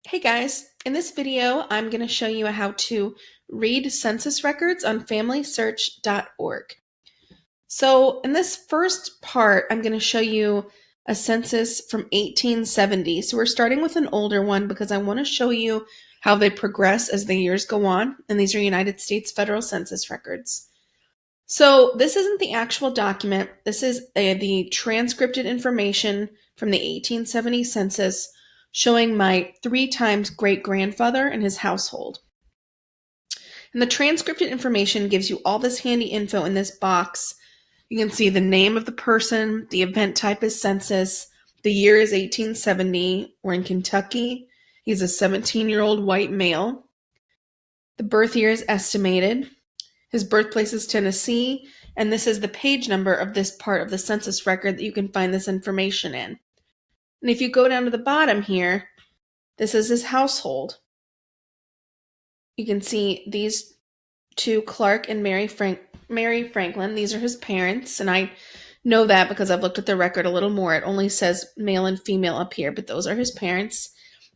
Hey guys, in this video I'm going to show you how to read census records on FamilySearch.org. So in this first part I'm going to show you a census from 1870. So we're starting with an older one because I want to show you how they progress as the years go on, and these are United States federal census records. So this isn't the actual document. This is the transcripted information from the 1870 census showing my 3 times great-grandfather and his household. And the transcripted information gives you all this handy info in this box. You can see the name of the person, the event type is census, the year is 1870, we're in Kentucky, he's a 17-year-old white male, the birth year is estimated, his birthplace is Tennessee, and this is the page number of this part of the census record that you can find this information in. And if you go down to the bottom here, this is his household. You can see these two, Clark and Mary Franklin. These are his parents, and I know that because I've looked at the record a little more. It only says male and female up here, but those are his parents.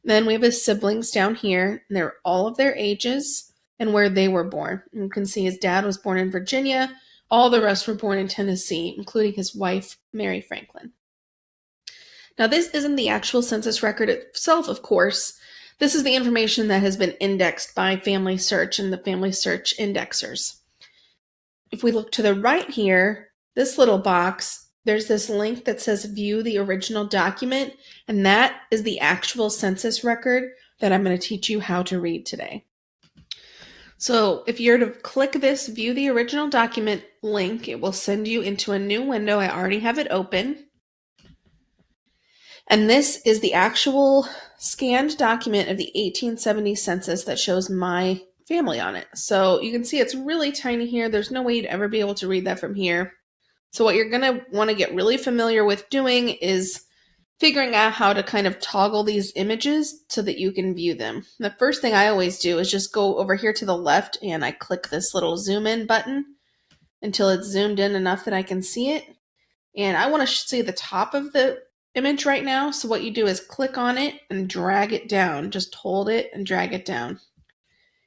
Then we have his siblings down here, and they're all of their ages and where they were born. You can see his dad was born in Virginia. All the rest were born in Tennessee, including his wife, Mary Franklin. Now, this isn't the actual census record itself, of course. This is the information that has been indexed by Family Search and the Family Search indexers. If we look to the right here, this little box, there's this link that says view the original document, and that is the actual census record that I'm going to teach you how to read today. So if you're to click this view the original document link, it will send you into a new window. I already have it open. And this is the actual scanned document of the 1870 census that shows my family on it. So you can see it's really tiny here. There's no way you'd ever be able to read that from here. So what you're going to want to get really familiar with doing is figuring out how to kind of toggle these images so that you can view them. The first thing I always do is just go over here to the left and I click this little zoom in button until it's zoomed in enough that I can see it. And I want to see the top of the image right now. So what you do is click on it and drag it down. Just hold it and drag it down.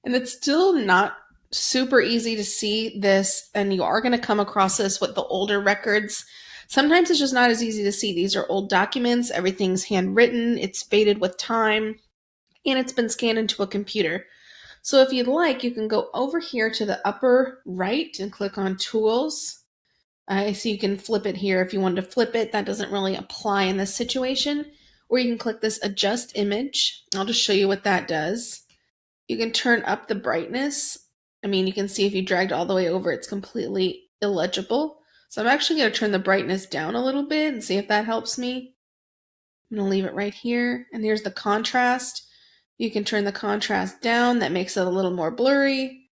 And it's still not super easy to see this, and you are going to come across this with the older records. Sometimes it's just not as easy to see. These are old documents, everything's handwritten, it's faded with time, and it's been scanned into a computer. So if you'd like, you can go over here to the upper right and click on Tools. So you can flip it here if you wanted to flip it. That doesn't really apply in this situation. Or you can click this Adjust Image. I'll just show you what that does. You can turn up the brightness. You can see if you dragged all the way over, it's completely illegible. So I'm actually going to turn the brightness down a little bit and see if that helps me. I'm going to leave it right here. And here's the contrast. You can turn the contrast down. That makes it a little more blurry.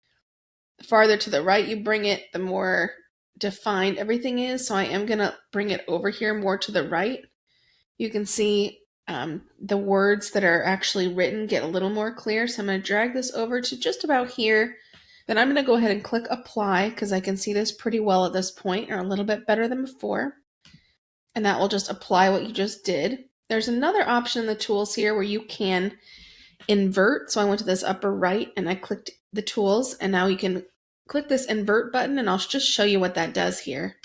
The farther to the right you bring it, the more defined everything is. So I am going to bring it over here more to the right. You can see the words that are actually written get a little more clear. So I'm going to drag this over to just about here. Then I'm going to go ahead and click Apply because I can see this pretty well at this point, or a little bit better than before. And that will just apply what you just did. There's another option in the tools here where you can invert. So I went to this upper right and I clicked the tools, and now you can click this invert button, and I'll just show you what that does here.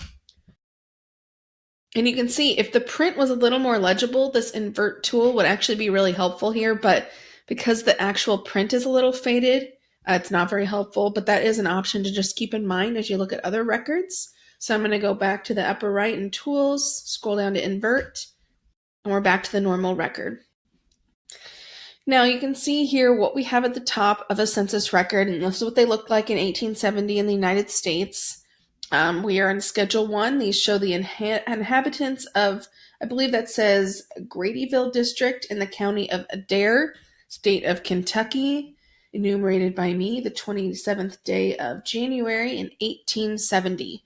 And you can see if the print was a little more legible, this invert tool would actually be really helpful here, but because the actual print is a little faded, it's not very helpful, but that is an option to just keep in mind as you look at other records. So I'm going to go back to the upper right in Tools, scroll down to Invert, and we're back to the normal record. Now you can see here what we have at the top of a census record, and this is what they looked like in 1870 in the United States. We are in Schedule 1. These show the inhabitants of, I believe that says Gradyville District in the county of Adair, state of Kentucky, enumerated by me the 27th day of January in 1870.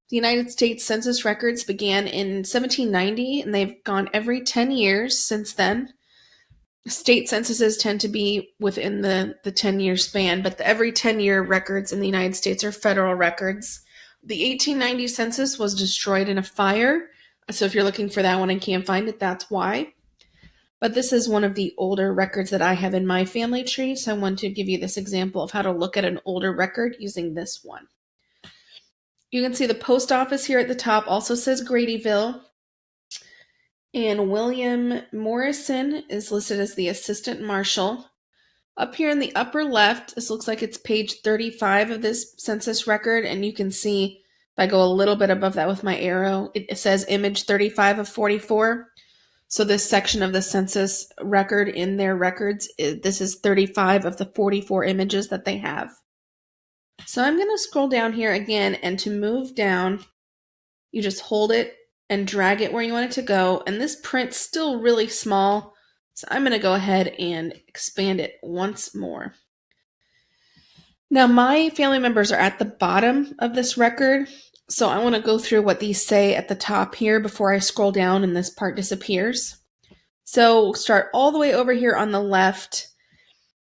The United States Census records began in 1790, and they've gone every 10 years since then. State censuses tend to be within the 10-year span, but the every 10-year records in the United States are federal records. The 1890 census was destroyed in a fire, so if you're looking for that one and can't find it, that's why. But this is one of the older records that I have in my family tree, so I want to give you this example of how to look at an older record using this one. You can see the post office here at the top also says Gradyville, and William Morrison is listed as the assistant marshal. Up here in the upper left, this looks like it's page 35 of this census record, and you can see if I go a little bit above that with my arrow, it says image 35 of 44. So this section of the census record in their records, this is 35 of the 44 images that they have. So I'm going to scroll down here again, and to move down, you just hold it and drag it where you want it to go. And this print's still really small, so I'm going to go ahead and expand it once more. Now my family members are at the bottom of this record, so I want to go through what these say at the top here before I scroll down and this part disappears. So we'll start all the way over here on the left,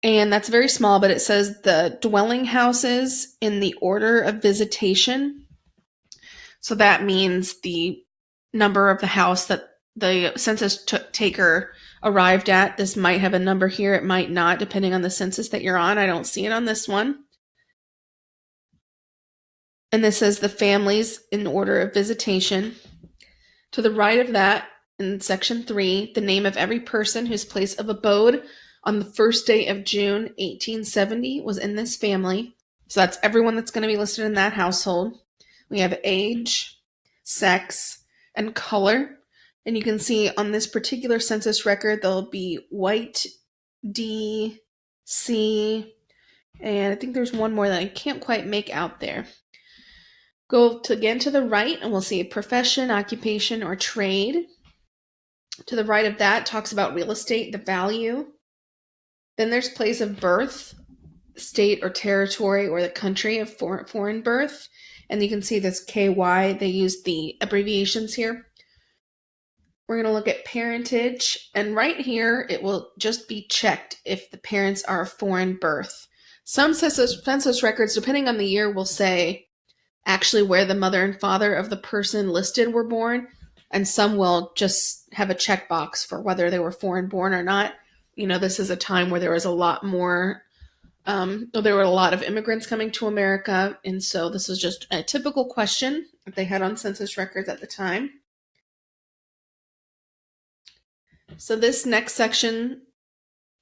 and that's very small, but it says the dwelling houses in the order of visitation. So that means the number of the house that the census taker arrived at. This might have a number here, it might not, depending on the census that you're on. I don't see it on this one. And this says the families in order of visitation. To the right of that, in section 3, the name of every person whose place of abode on the first day of June 1870 was in this family. So that's everyone that's going to be listed in that household. We have age, sex, and color. And you can see on this particular census record, there'll be white, D, C, and I think there's one more that I can't quite make out there. Go again to the right, and we'll see a profession, occupation, or trade. To the right of that talks about real estate, the value. Then there's place of birth, state or territory or the country of foreign birth. And you can see this KY, they use the abbreviations here. We're going to look at parentage, and right here it will just be checked if the parents are of foreign birth. Some census records, depending on the year, will say actually where the mother and father of the person listed were born, and some will just have a checkbox for whether they were foreign born or not. You know, this is a time where there was a lot more there were a lot of immigrants coming to America, and so this was just a typical question that they had on census records at the time. So this next section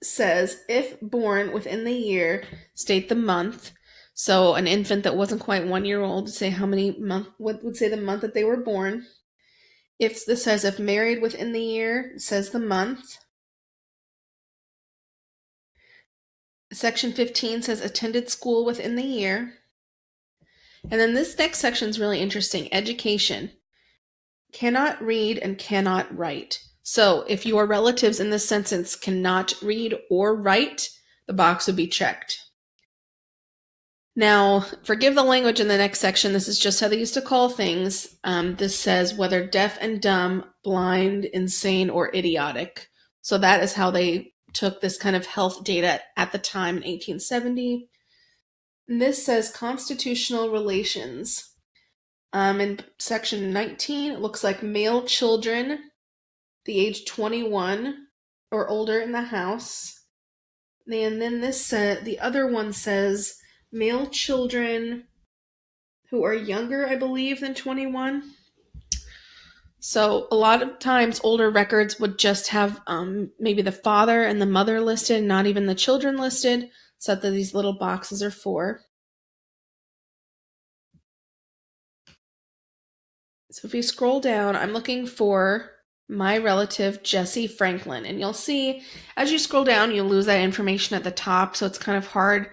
says, if born within the year, state the month. So an infant that wasn't quite 1 year old would say how many month would say the month that they were born. If this says if married within the year, it says the month. Section 15 says attended school within the year. And then this next section is really interesting. Education. Cannot read and cannot write. So if your relatives in this sentence cannot read or write, the box would be checked. Now, forgive the language in the next section. This is just how they used to call things. This says whether deaf and dumb, blind, insane, or idiotic. So that is how they took this kind of health data at the time in 1870. And this says constitutional relations. In section 19, it looks like male children, the age 21 or older in the house. And then this the other one says male children who are younger, I believe, than 21. So a lot of times older records would just have maybe the father and the mother listed, not even the children listed, so that these little boxes are for. So if you scroll down, I'm looking for my relative Jesse Franklin, and you'll see as you scroll down, you lose that information at the top, so it's kind of hard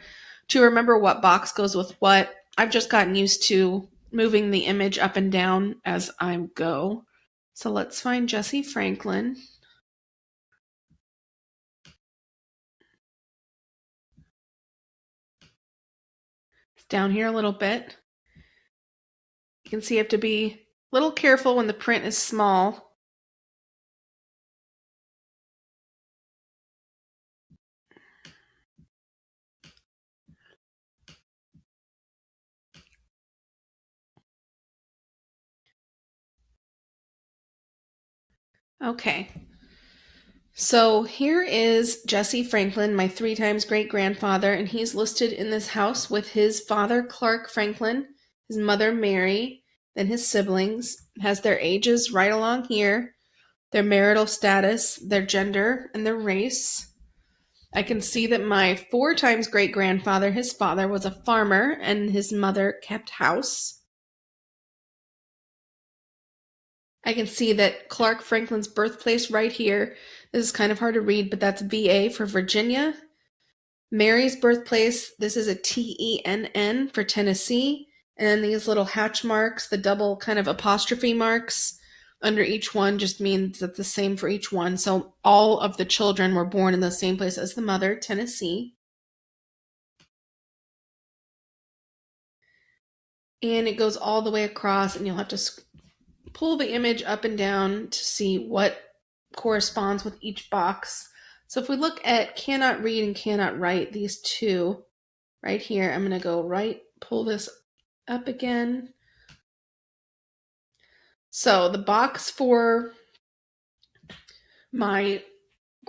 to remember what box goes with what. I've just gotten used to moving the image up and down as I go. So let's find Jesse Franklin. It's down here a little bit. You can see you have to be a little careful when the print is small. Okay. So here is Jesse Franklin, my 3 times great-grandfather, and he's listed in this house with his father, Clark Franklin, his mother, Mary, then his siblings. It has their ages right along here, their marital status, their gender, and their race. I can see that my 4 times great-grandfather, his father, was a farmer, and his mother kept house. I can see that Clark Franklin's birthplace right here. This is kind of hard to read, but that's VA for Virginia. Mary's birthplace, this is a TENN for Tennessee. And then these little hatch marks, the double kind of apostrophe marks under each one just means that the same for each one. So all of the children were born in the same place as the mother, Tennessee. And it goes all the way across, and you'll have to pull the image up and down to see what corresponds with each box. So if we look at cannot read and cannot write, these two right here, I'm going to go right, pull this up again. So the box for my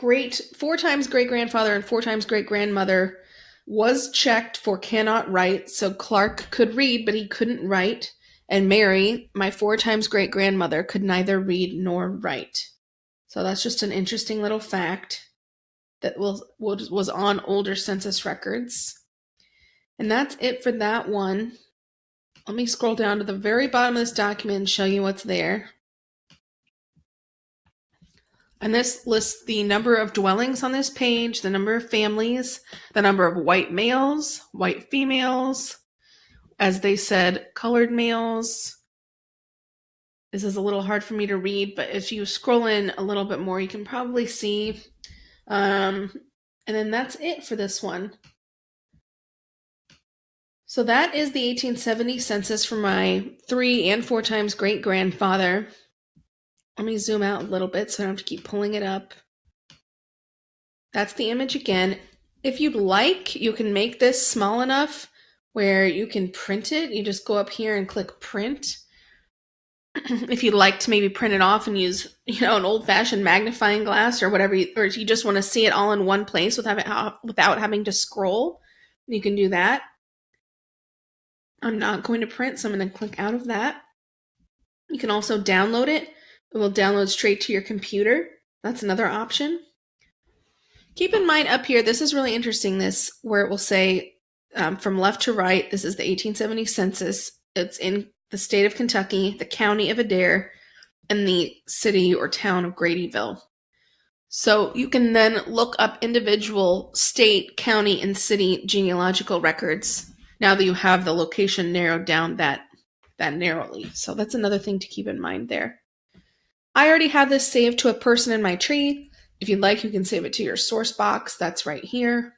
4 times great-grandfather and 4 times great-grandmother was checked for cannot write. So Clark could read, but he couldn't write. And Mary, my 4 times great-grandmother, could neither read nor write. So that's just an interesting little fact that was on older census records. And that's it for that one. Let me scroll down to the very bottom of this document and show you what's there. And this lists the number of dwellings on this page, the number of families, the number of white males, white females, as they said, colored males. This is a little hard for me to read, but if you scroll in a little bit more, you can probably see. And then that's it for this one. So that is the 1870 census for my 3 and 4 times great-grandfather. Let me zoom out a little bit so I don't have to keep pulling it up. That's the image again. If you'd like, you can make this small enough where you can print it. You just go up here and click print. If you'd like to maybe print it off and use, an old-fashioned magnifying glass or whatever, or if you just want to see it all in one place without having to scroll, you can do that. I'm not going to print, so I'm going to click out of that. You can also download it. It will download straight to your computer. That's another option. Keep in mind up here, this is really interesting, this where it will say from left to right, this is the 1870 census. It's in the state of Kentucky, the county of Adair, and the city or town of Gradyville. So you can then look up individual state, county, and city genealogical records now that you have the location narrowed down that narrowly. So that's another thing to keep in mind there. I already have this saved to a person in my tree. If you'd like, you can save it to your source box. That's right here.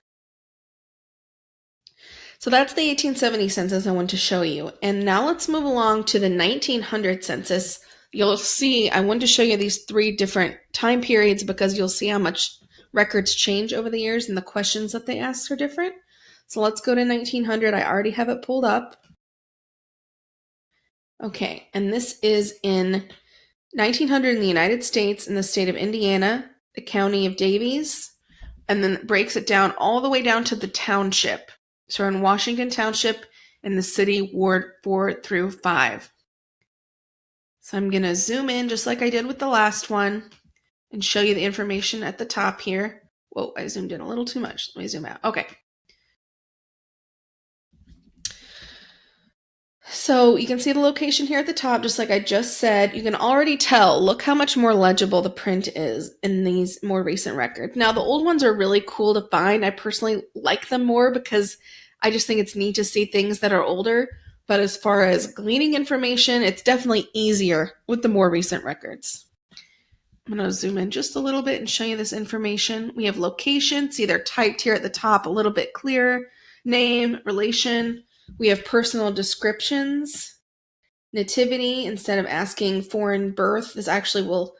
So that's the 1870 census I want to show you. And now let's move along to the 1900 census. You'll see, I wanted to show you these 3 different time periods because you'll see how much records change over the years and the questions that they ask are different. So let's go to 1900. I already have it pulled up. Okay, and this is in 1900 in the United States, in the state of Indiana, the county of Davies, and then it breaks it down all the way down to the township. So we're in Washington Township in the city, Ward 4 through 5. So I'm going to zoom in just like I did with the last one and show you the information at the top here. Whoa, I zoomed in a little too much. Let me zoom out. Okay. So you can see the location here at the top, just like I just said. You can already tell, look how much more legible the print is in these more recent records. Now, the old ones are really cool to find. I personally like them more because I just think it's neat to see things that are older. But as far as gleaning information, it's definitely easier with the more recent records. I'm going to zoom in just a little bit and show you this information. We have location. See, they're typed here at the top a little bit clearer. Name, relation. We have personal descriptions, nativity, instead of asking foreign birth, this actually will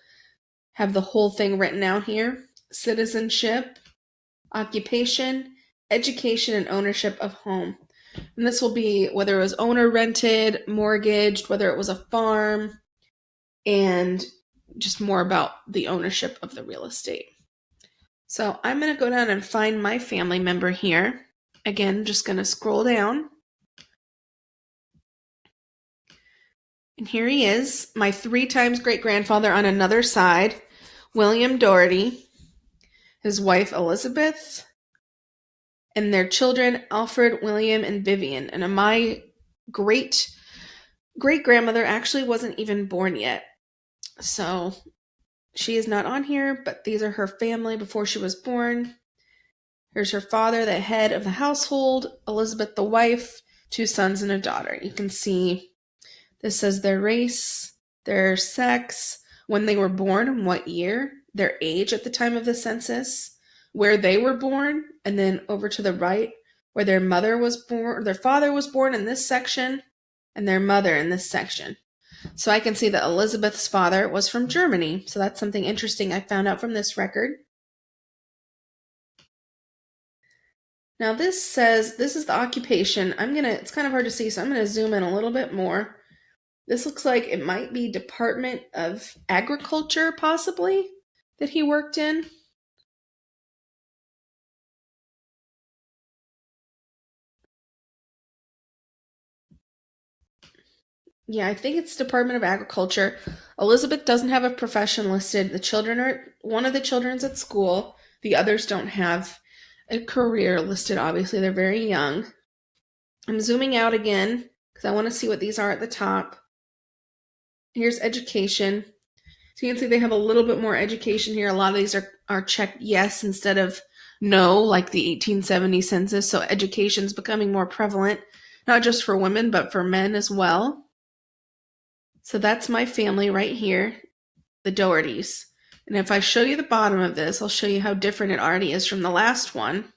have the whole thing written out here. Citizenship, occupation, education, and ownership of home. And this will be whether it was owner rented, mortgaged, whether it was a farm, and just more about the ownership of the real estate. So I'm going to go down and find my family member here. Again, just going to scroll down. And here he is, my 3 times great-grandfather on another side, William Doherty, his wife Elizabeth, and their children Alfred, William, and Vivian. And my great-grandmother actually wasn't even born yet. So she is not on here, but these are her family before she was born. Here's her father, the head of the household, Elizabeth, the wife, 2 sons and a daughter. You can see this says their race, their sex, when they were born, and what year, their age at the time of the census, where they were born, and then over to the right, where their mother was born, their father was born in this section, and their mother in this section. So I can see that Elizabeth's father was from Germany. So that's something interesting I found out from this record. Now this says, this is the occupation. It's kind of hard to see, so I'm going to zoom in a little bit more. This looks like it might be Department of Agriculture, possibly, that he worked in. Yeah, I think it's Department of Agriculture. Elizabeth doesn't have a profession listed. One of the children's at school. The others don't have a career listed, obviously. They're very young. I'm zooming out again because I want to see what these are at the top. Here's education. So you can see they have a little bit more education here. A lot of these are checked yes instead of no, like the 1870 census. So education is becoming more prevalent, not just for women, but for men as well. So that's my family right here, the Dohertys. And if I show you the bottom of this, I'll show you how different it already is from the last one.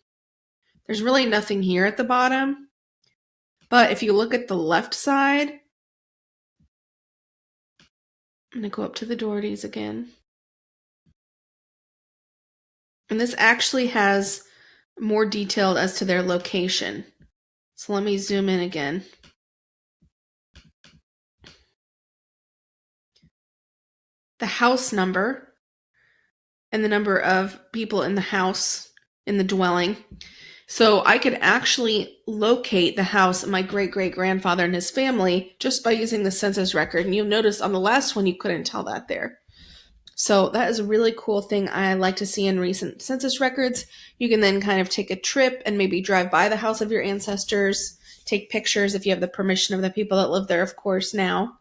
There's really nothing here at the bottom. But if you look at the left side, I'm going to go up to the Dohertys again. And this actually has more detailed as to their location. So let me zoom in again. The house number and the number of people in the house, in the dwelling. So I could actually locate the house of my great-great-grandfather and his family just by using the census record. And you'll notice on the last one, you couldn't tell that there. So that is a really cool thing I like to see in recent census records. You can then kind of take a trip and maybe drive by the house of your ancestors, take pictures if you have the permission of the people that live there, of course, now.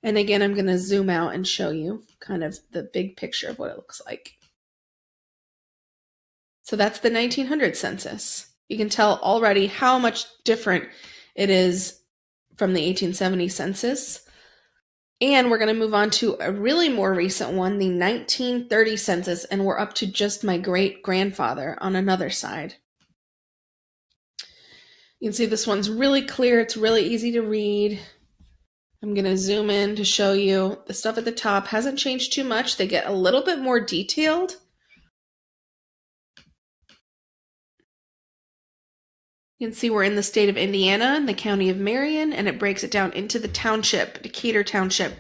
And again, I'm going to zoom out and show you kind of the big picture of what it looks like. So that's the 1900 census. You can tell already how much different it is from the 1870 census. And we're going to move on to a really more recent one, the 1930 census, and we're up to just my great-grandfather on another side. You can see this one's really clear. It's really easy to read. I'm going to zoom in to show you. The stuff at the top hasn't changed too much. They get a little bit more detailed. You can see we're in the state of Indiana, in the county of Marion, and it breaks it down into the township, Decatur Township.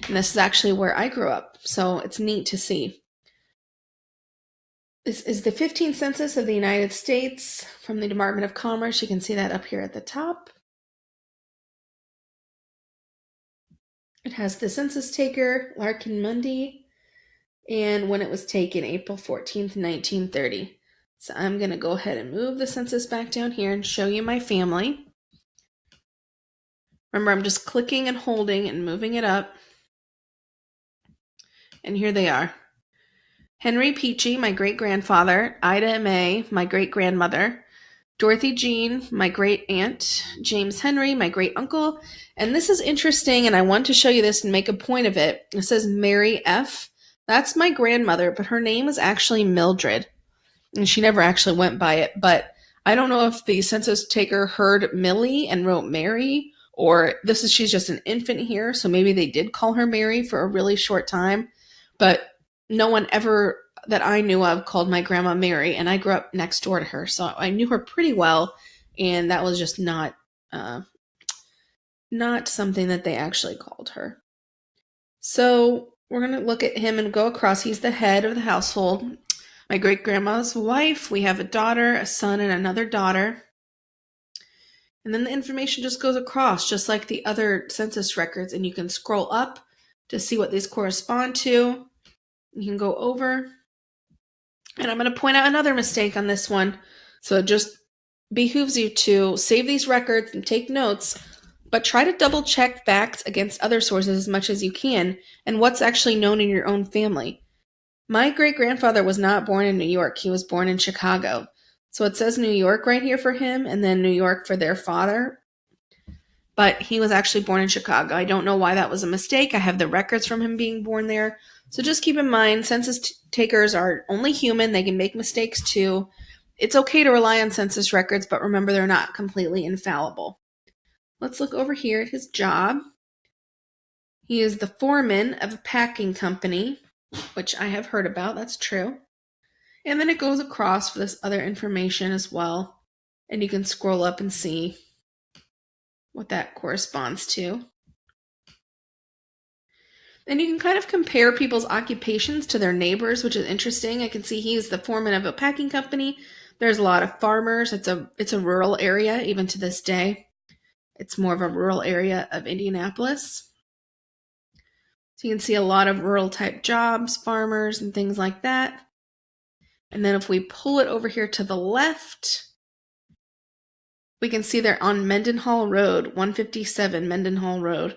And this is actually where I grew up, so it's neat to see. This is the 15th census of the United States from the Department of Commerce. You can see that up here at the top. It has the census taker, Larkin Mundy, and when it was taken, April 14th, 1930. So I'm going to go ahead and move the census back down here and show you my family. Remember, I'm just clicking and holding and moving it up. And here they are. Henry Peachy, my great-grandfather. Ida May, my great-grandmother. Dorothy Jean, my great-aunt. James Henry, my great-uncle. And this is interesting, and I want to show you this and make a point of it. It says Mary F. That's my grandmother, but her name is actually Mildred. And she never actually went by it, but I don't know if the census taker heard Millie and wrote Mary, or she's just an infant here, so maybe they did call her Mary for a really short time, but no one ever that I knew of called my grandma Mary, and I grew up next door to her, so I knew her pretty well, and that was just not something that they actually called her. So we're going to look at him and go across. He's the head of the household. my great-grandma's wife. We have a daughter, a son, and another daughter. And then the information just goes across, just like the other census records, and you can scroll up to see what these correspond to. You can go over. And I'm going to point out another mistake on this one. So it just behooves you to save these records and take notes, but try to double check facts against other sources as much as you can and what's actually known in your own family. My great-grandfather was not born in New York. He was born in Chicago. So it says New York right here for him and then New York for their father. But he was actually born in Chicago. I don't know why that was a mistake. I have the records from him being born there. So just keep in mind, census takers are only human. They can make mistakes too. It's okay to rely on census records, but remember they're not completely infallible. Let's look over here at his job. He is the foreman of a packing company, which I have heard about. That's true. And then it goes across for this other information as well. And you can scroll up and see what that corresponds to. And you can kind of compare people's occupations to their neighbors, which is interesting. I can see he's the foreman of a packing company. There's a lot of farmers. It's a rural area, even to this day. It's more of a rural area of Indianapolis. So you can see a lot of rural type jobs, farmers, and things like that. And then if we pull it over here to the left, we can see they're on Mendenhall Road, 157 Mendenhall Road.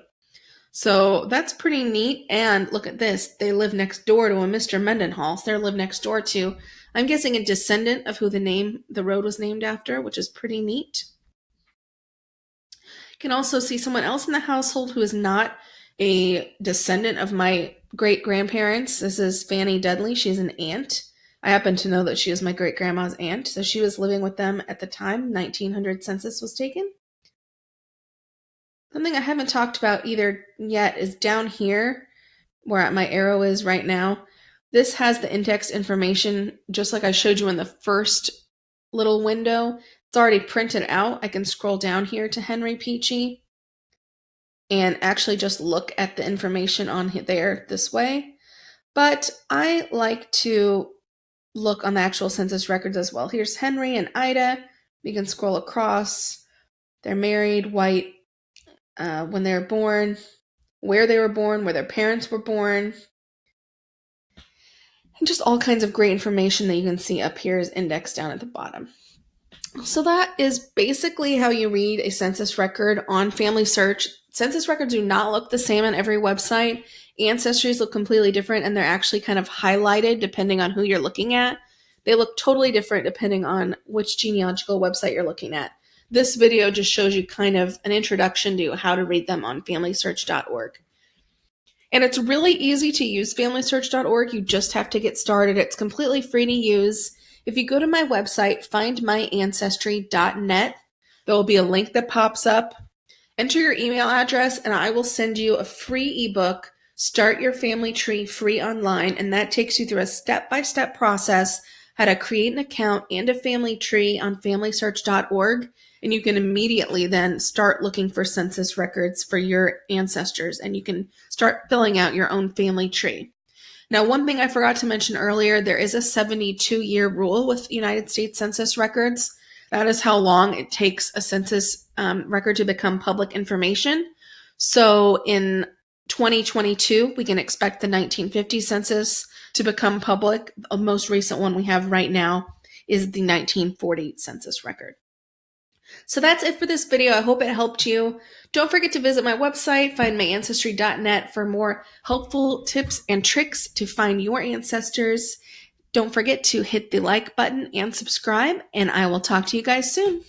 So that's pretty neat. And look at this. They live next door to a Mr. Mendenhall. So they live next door to, I'm guessing, a descendant of who the road was named after, which is pretty neat. You can also see someone else in the household who is not a descendant of my great-grandparents. This is Fanny Dudley. She's an aunt. I happen to know that she is my great-grandma's aunt. So she was living with them at the time 1900 census was taken. Something I haven't talked about either yet is down here where my arrow is right now. This has the index information just like I showed you in the first little window. It's already printed out. I can scroll down here to Henry Peachy and actually just look at the information on there this way. But I like to look on the actual census records as well. Here's Henry and Ida. We can scroll across. They're married, white, when they were born, where they were born, where their parents were born, and just all kinds of great information that you can see up here is indexed down at the bottom. So that is basically how you read a census record on Family Search. Census records do not look the same on every website. Ancestries look completely different, and they're actually kind of highlighted depending on who you're looking at. They look totally different depending on which genealogical website you're looking at. This video just shows you kind of an introduction to how to read them on FamilySearch.org. And it's really easy to use FamilySearch.org. You just have to get started. It's completely free to use. If you go to my website, findmyancestry.net, there will be a link that pops up. Enter your email address, and I will send you a free ebook, Start Your Family Tree, free online, and that takes you through a step-by-step process how to create an account and a family tree on FamilySearch.org. And you can immediately then start looking for census records for your ancestors, and you can start filling out your own family tree. Now, one thing I forgot to mention earlier, there is a 72-year rule with United States Census records. That is how long it takes a census record to become public information. So in 2022, we can expect the 1950 census to become public. The most recent one we have right now is the 1940 census record. So that's it for this video. I hope it helped you. Don't forget to visit my website, findmyancestry.net, for more helpful tips and tricks to find your ancestors. Don't forget to hit the like button and subscribe, and I will talk to you guys soon.